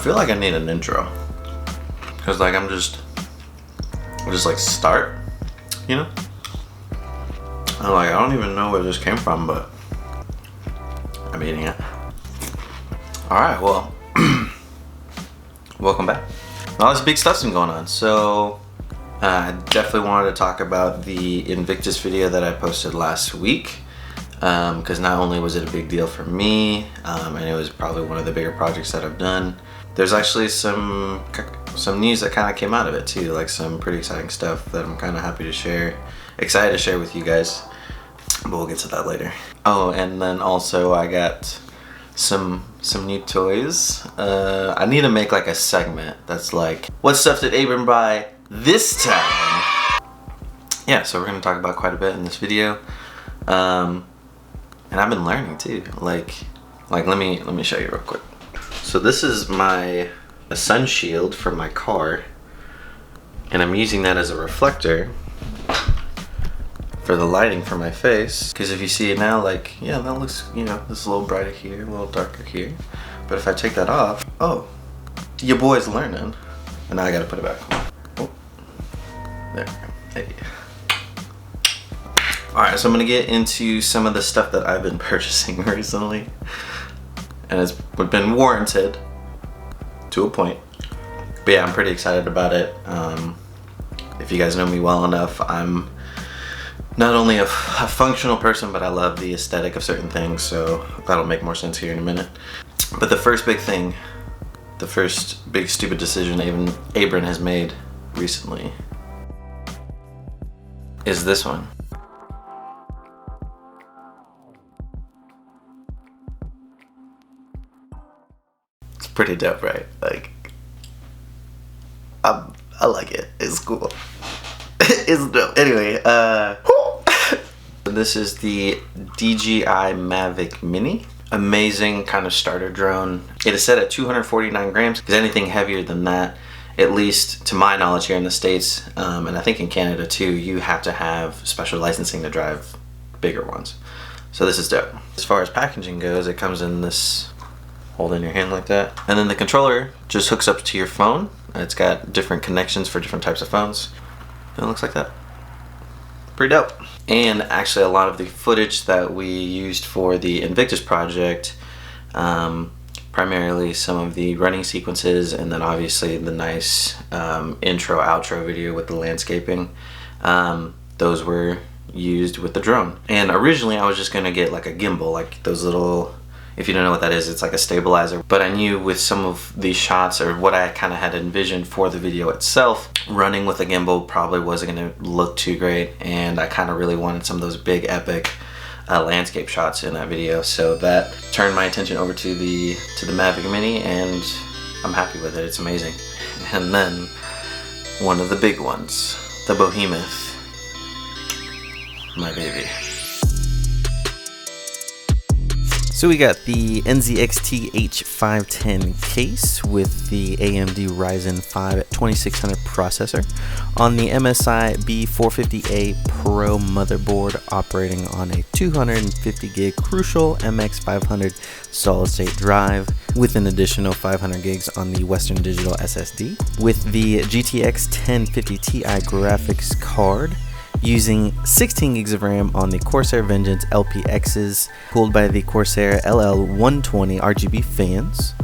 feel like I need an intro. Cause like I'll just like start, you know? I'm like, I don't even know where this came from, but I'm eating it. Alright, well, welcome back. All this big stuff's been going on, so I definitely wanted to talk about the Invictus video that I posted last week, because not only was it a big deal for me, and it was probably one of the bigger projects that I've done, there's actually some news that kind of came out of it too, like some pretty exciting stuff that I'm kind of happy to share, excited to share with you guys, but we'll get to that later. Oh, and then also I got some new toys. I need to make like a segment that's like, what stuff did Abram buy this time? Yeah, so we're gonna talk about quite a bit in this video, and I've been learning too. Like let me show you real quick. So this is a sun shield for my car, and I'm using that as a reflector for the lighting for my face, because if you see it now, like, yeah, that looks, you know, it's a little brighter here, a little darker here, but if I take that off, oh, your boy's learning. And now I gotta put it back on. Oh, there, hey. Alright, so I'm gonna get into some of the stuff that I've been purchasing recently, and it's been warranted to a point, but yeah, I'm pretty excited about it. If you guys know me well enough, I'm not only a functional person, but I love the aesthetic of certain things, so that'll make more sense here in a minute. But the first big thing, the first big stupid decision Abram has made recently is this one. It's pretty dope, right? Like, I like it. It's cool. It's dope. Anyway, this is the DJI Mavic Mini. Amazing kind of starter drone. It is set at 249 grams, because anything heavier than that, at least to my knowledge here in the States, and I think in Canada too, you have to have special licensing to drive bigger ones. So this is dope. As far as packaging goes, it comes in this, hold in your hand like that. And then the controller just hooks up to your phone. It's got different connections for different types of phones. It looks like that. Pretty dope. And actually a lot of the footage that we used for the Invictus project, primarily some of the running sequences, and then obviously the nice intro outro video with the landscaping, those were used with the drone. And originally I was just gonna get like a gimbal, like those little, if you don't know what that is, it's like a stabilizer. But I knew with some of these shots, or what I kind of had envisioned for the video itself, running with a gimbal probably wasn't going to look too great, and I kind of really wanted some of those big epic landscape shots in that video. So that turned my attention over to the Mavic Mini, and I'm happy with it. It's amazing. And then one of the big ones, the Behemoth, my baby. So we got the NZXT H510 case with the AMD Ryzen 5 2600 processor on the MSI B450A Pro motherboard, operating on a 250 gig Crucial MX500 solid state drive with an additional 500 gigs on the Western Digital SSD, with the GTX 1050 Ti graphics card, using 16 gigs of RAM on the Corsair Vengeance LPXs, cooled by the Corsair LL120 RGB fans,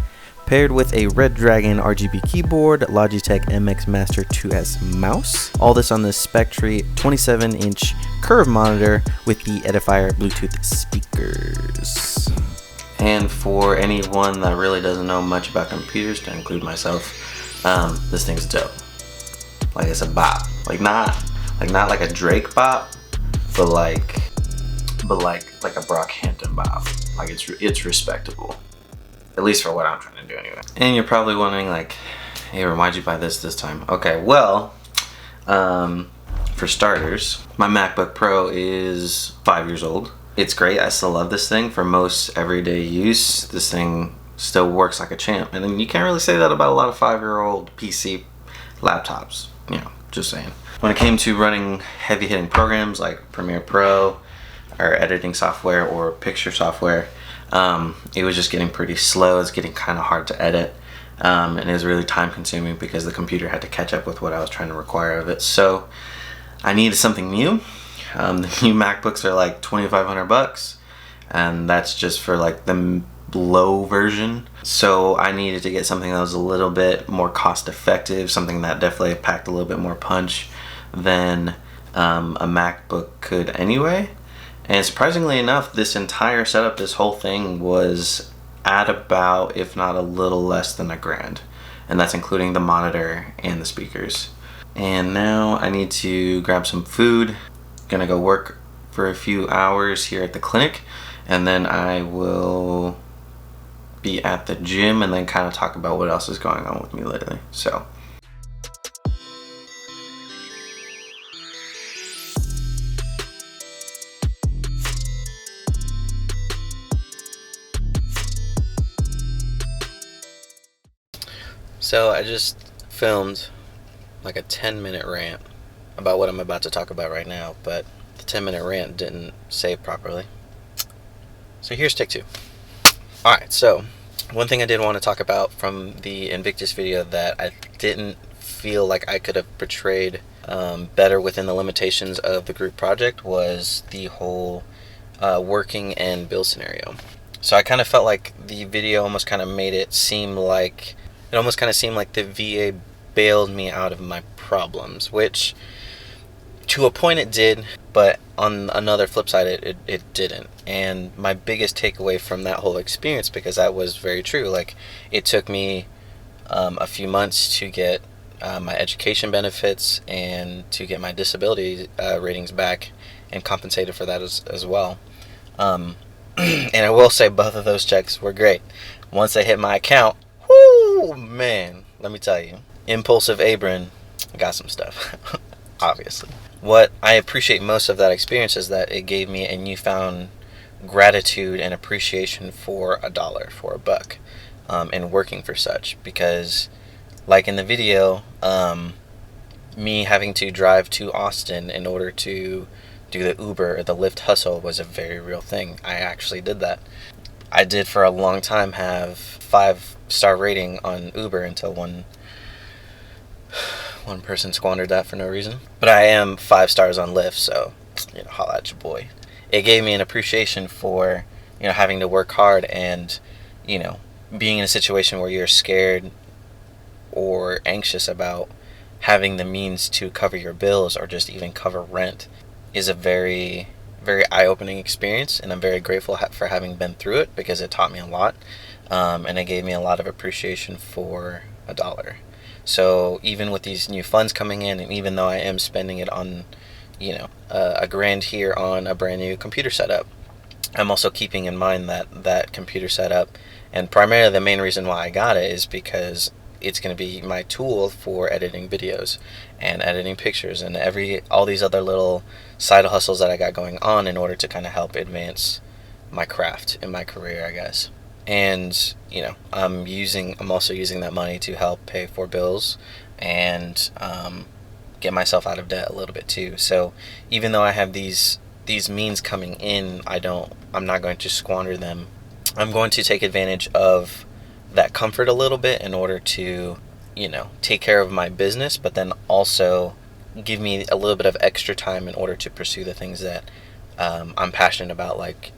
paired with a Red Dragon RGB keyboard, Logitech MX Master 2S mouse. All this on the Spectre 27-inch curved monitor with the Edifier Bluetooth speakers. And for anyone that really doesn't know much about computers, to include myself, this thing's dope. Like, it's a bop. Like not like a Drake bop, but like a Brockhampton bop. Like it's respectable, at least for what I'm trying to do anyway. And you're probably wondering, like, hey, why'd you buy this time? Okay, well, for starters, my MacBook Pro is 5 years old. It's great. I still love this thing for most everyday use. This thing still works like a champ, and then you can't really say that about a lot of 5-year-old PC laptops. You know, just saying. When it came to running heavy-hitting programs like Premiere Pro or editing software or picture software, it was just getting pretty slow. It's getting kind of hard to edit. and it was really time consuming because the computer had to catch up with what I was trying to require of it. So I needed something new. The new MacBooks are like $2,500, and that's just for like the low version. So I needed to get something that was a little bit more cost effective, something that definitely packed a little bit more punch than a MacBook could anyway. And surprisingly enough, this entire setup, this whole thing was at about, if not a little less than $1,000, and that's including the monitor and the speakers. And now I need to grab some food. Gonna go work for a few hours here at the clinic, and then I will be at the gym and then kind of talk about what else is going on with me lately. So I just filmed like a 10-minute rant about what I'm about to talk about right now, but the 10-minute rant didn't save properly. So here's take 2. Alright, so one thing I did want to talk about from the Invictus video that I didn't feel like I could have portrayed better within the limitations of the group project was the whole working and bill scenario. So I kind of felt like the video almost kind of made it seem like, the VA bailed me out of my problems, which to a point it did, but on another flip side it didn't. And my biggest takeaway from that whole experience, because that was very true, like it took me a few months to get my education benefits and to get my disability ratings back and compensated for that as well. And I will say both of those checks were great. Once they hit my account, whoo, man, let me tell you, Impulsive Abram got some stuff, obviously. What I appreciate most of that experience is that it gave me a newfound gratitude and appreciation for $1, for $1, and working for such. Because, like in the video, me having to drive to Austin in order to do the Uber or the Lyft hustle was a very real thing. I actually did that. I did for a long time have 5-star rating on Uber until one person squandered that for no reason. But I am 5 stars on Lyft, so holla at your boy. It gave me an appreciation for having to work hard and being in a situation where you're scared or anxious about having the means to cover your bills or just even cover rent is a very, very eye-opening experience, and I'm very grateful for having been through it because it taught me a lot, and it gave me a lot of appreciation for $1. So even with these new funds coming in, and even though I am spending it on $1,000 here on a brand new computer setup, I'm also keeping in mind that computer setup, and primarily the main reason why I got it is because it's going to be my tool for editing videos and editing pictures and all these other little side hustles that I got going on in order to kind of help advance my craft in my career, I guess. And I'm also using that money to help pay for bills and get myself out of debt a little bit too. So even though I have these means coming in, I'm not going to squander them. I'm going to take advantage of that comfort a little bit in order to take care of my business, but then also give me a little bit of extra time in order to pursue the things that I'm passionate about, like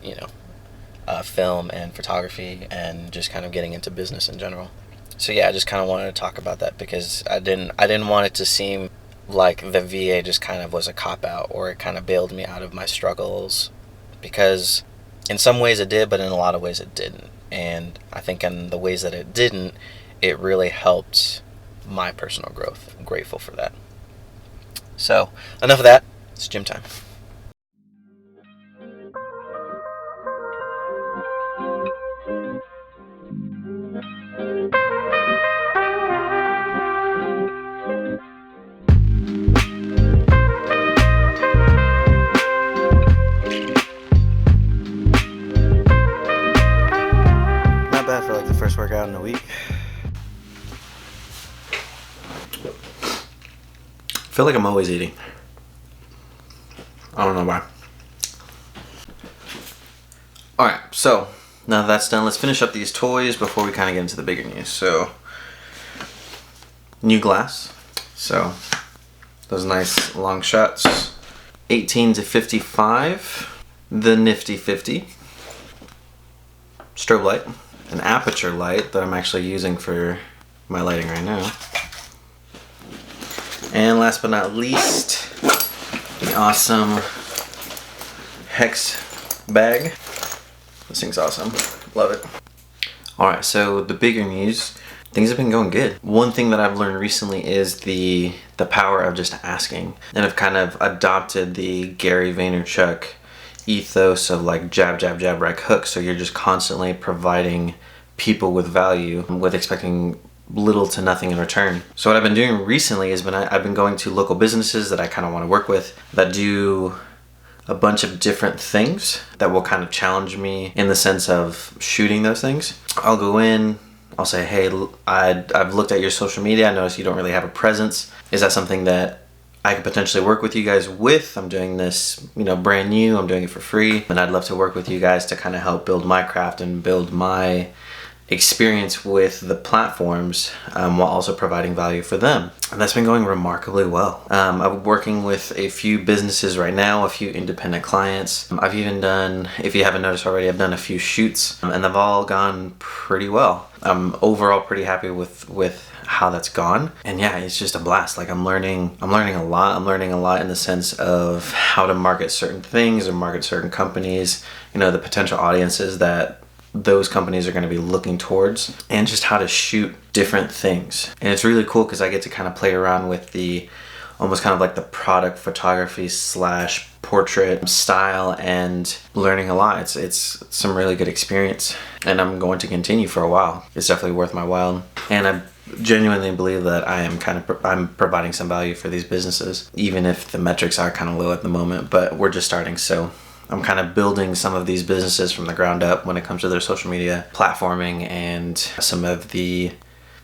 film and photography and just kind of getting into business in general. So yeah, I just kind of wanted to talk about that because I didn't want it to seem like the VA just kind of was a cop-out or it kind of bailed me out of my struggles, because in some ways it did, but in a lot of ways it didn't. And I think in the ways that it didn't, it really helped my personal growth. I'm grateful for that. So enough of that. It's gym time. Not bad for like the first workout in a week. I feel like I'm always eating. I don't know why. Alright, so now that that's done, let's finish up these toys before we kind of get into the bigger news. So new glass. So those nice long shots. 18 to 55, the nifty 50. Strobe light, an aperture light that I'm actually using for my lighting right now. And last but not least, the awesome Hex bag. This thing's awesome. Love it. Alright, so the bigger news, things have been going good. One thing that I've learned recently is the power of just asking. And I've kind of adopted the Gary Vaynerchuk ethos of like jab, jab, jab, right hook. So you're just constantly providing people with value with expecting little to nothing in return. So what I've been doing recently is I've been going to local businesses that I kind of want to work with that do a bunch of different things that will kind of challenge me in the sense of shooting those things. I'll go in, I'll say, hey, I've looked at your social media, I noticed you don't really have a presence. Is that something that I could potentially work with you guys with? I'm doing this, brand new, I'm doing it for free, and I'd love to work with you guys to kind of help build my craft and build my experience with the platforms while also providing value for them. And that's been going remarkably well. I'm working with a few businesses right now, a few independent clients. I've even done, if you haven't noticed already, I've done a few shoots and they've all gone pretty well. I'm overall pretty happy with how that's gone. And yeah, it's just a blast. Like I'm learning a lot. I'm learning a lot in the sense of how to market certain things or market certain companies, the potential audiences that those companies are going to be looking towards, and just how to shoot different things. And it's really cool because I get to kind of play around with the almost kind of like the product photography / portrait style and learning a lot. It's some really good experience, and I'm going to continue for a while. It's definitely worth my while, and I genuinely believe that I'm providing some value for these businesses, even if the metrics are kind of low at the moment, but we're just starting. So I'm kind of building some of these businesses from the ground up when it comes to their social media platforming and some of the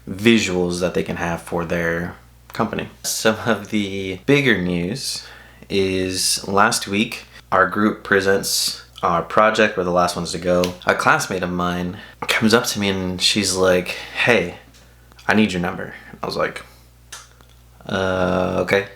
visuals that they can have for their company. Some of the bigger news is last week, our group presents our project. We're the last ones to go. A classmate of mine comes up to me and she's like, hey, I need your number. I was like, okay.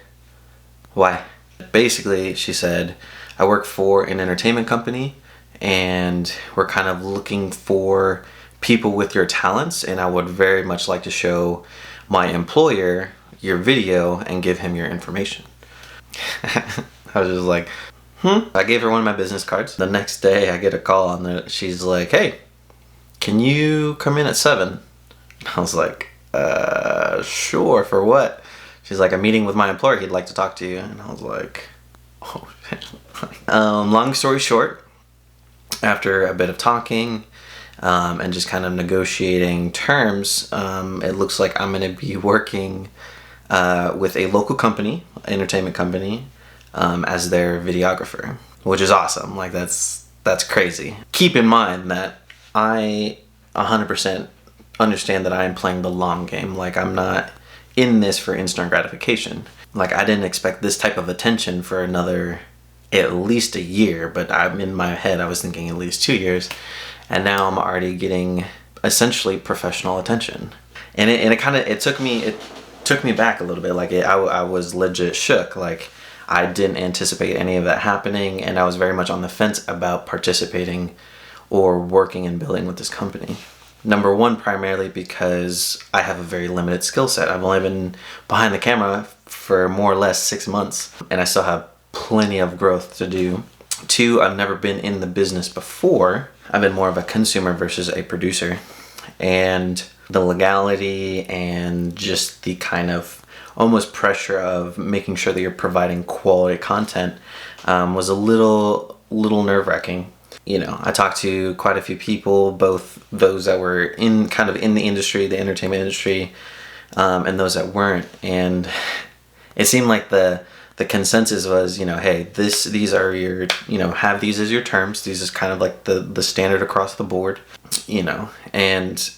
Why? Basically, she said, I work for an entertainment company and we're kind of looking for people with your talents, and I would very much like to show my employer your video and give him your information. I was just like, I gave her one of my business cards. The next day I get a call on it. She's like, hey, can you come in at 7? I was like, sure, for what? She's like, I'm meeting with my employer, he'd like to talk to you. And I was like, oh shit. Long story short, after a bit of talking and just kind of negotiating terms, it looks like I'm going to be working with a local company, entertainment company, as their videographer, which is awesome. Like that's crazy. Keep in mind that I 100% understand that I am playing the long game. Like I'm not in this for instant gratification. Like I didn't expect this type of attention for another at least a year, but I'm in my head I was thinking at least 2 years, and now I'm already getting essentially professional attention. And it took me back a little bit. Like I was legit shook. Like I didn't anticipate any of that happening, and I was very much on the fence about participating or working and building with this company. Number one, primarily because I have a very limited skill set. I've only been behind the camera for more or less 6 months, and I still have plenty of growth to do. 2, I've never been in the business before. I've been more of a consumer versus a producer. And the legality and just the kind of almost pressure of making sure that you're providing quality content was a little nerve-wracking. I talked to quite a few people, both those that were in the industry, the entertainment industry, and those that weren't. And it seemed like the consensus was, hey, these are your, have these as your terms. These is kind of like the standard across the board, and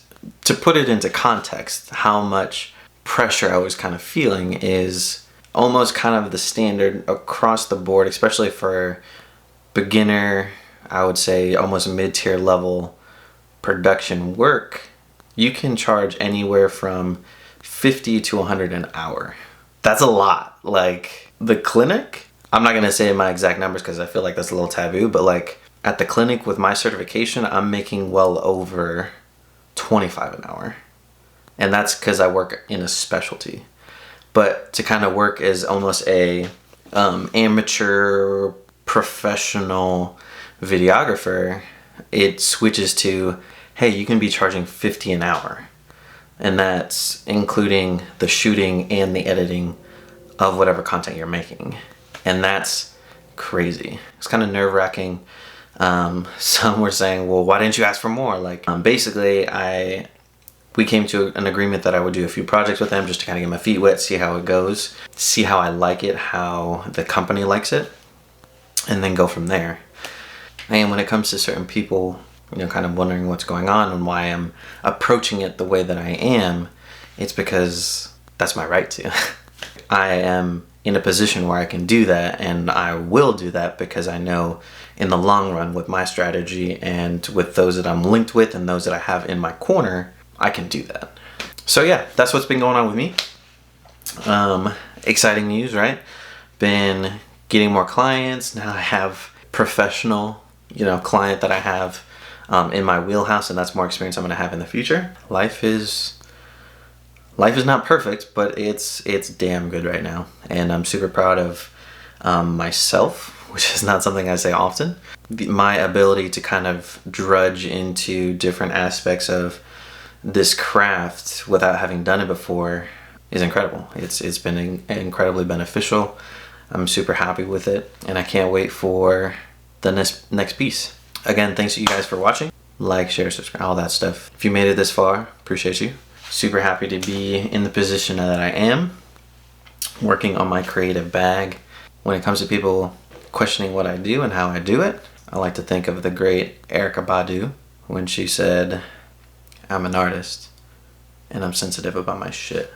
to put it into context, how much pressure I was kind of feeling is almost kind of the standard across the board, especially for beginner, I would say almost mid-tier level production work. You can charge anywhere from 50 to 100 an hour. That's a lot. Like the clinic, I'm not gonna say my exact numbers because I feel like that's a little taboo, but like at the clinic with my certification, I'm making well over 25 an hour. And that's because I work in a specialty. But to kind of work as almost a amateur professional videographer, it switches to, hey, you can be charging 50 an hour. And that's including the shooting and the editing of whatever content you're making. And that's crazy. It's kind of nerve-wracking. Some were saying, well, why didn't you ask for more? Like, basically, we came to an agreement that I would do a few projects with them just to kind of get my feet wet, see how it goes, see how I like it, how the company likes it, and then go from there. And when it comes to certain people, you know, kind of wondering what's going on and why I'm approaching it the way that I am, it's because that's my right to. I am in a position where I can do that, and I will do that because I know in the long run with my strategy and with those that I'm linked with and those that I have in my corner, I can do that. So yeah, that's what's been going on with me. Exciting news, right? Been getting more clients. Now I have professional, you know, client that I have in my wheelhouse, and that's more experience I'm gonna have in the future. Life is not perfect, but it's damn good right now, and I'm super proud of myself, which is not something I say often. My ability to kind of drudge into different aspects of this craft without having done it before is incredible. It's been incredibly beneficial. I'm super happy with it, and I can't wait for the next piece. Again, thanks to you guys for watching. Like, share, subscribe, all that stuff. If you made it this far, appreciate you. Super happy to be in the position that I am, working on my creative bag. When it comes to people questioning what I do and how I do it, I like to think of the great Erykah Badu when she said, I'm an artist and I'm sensitive about my shit.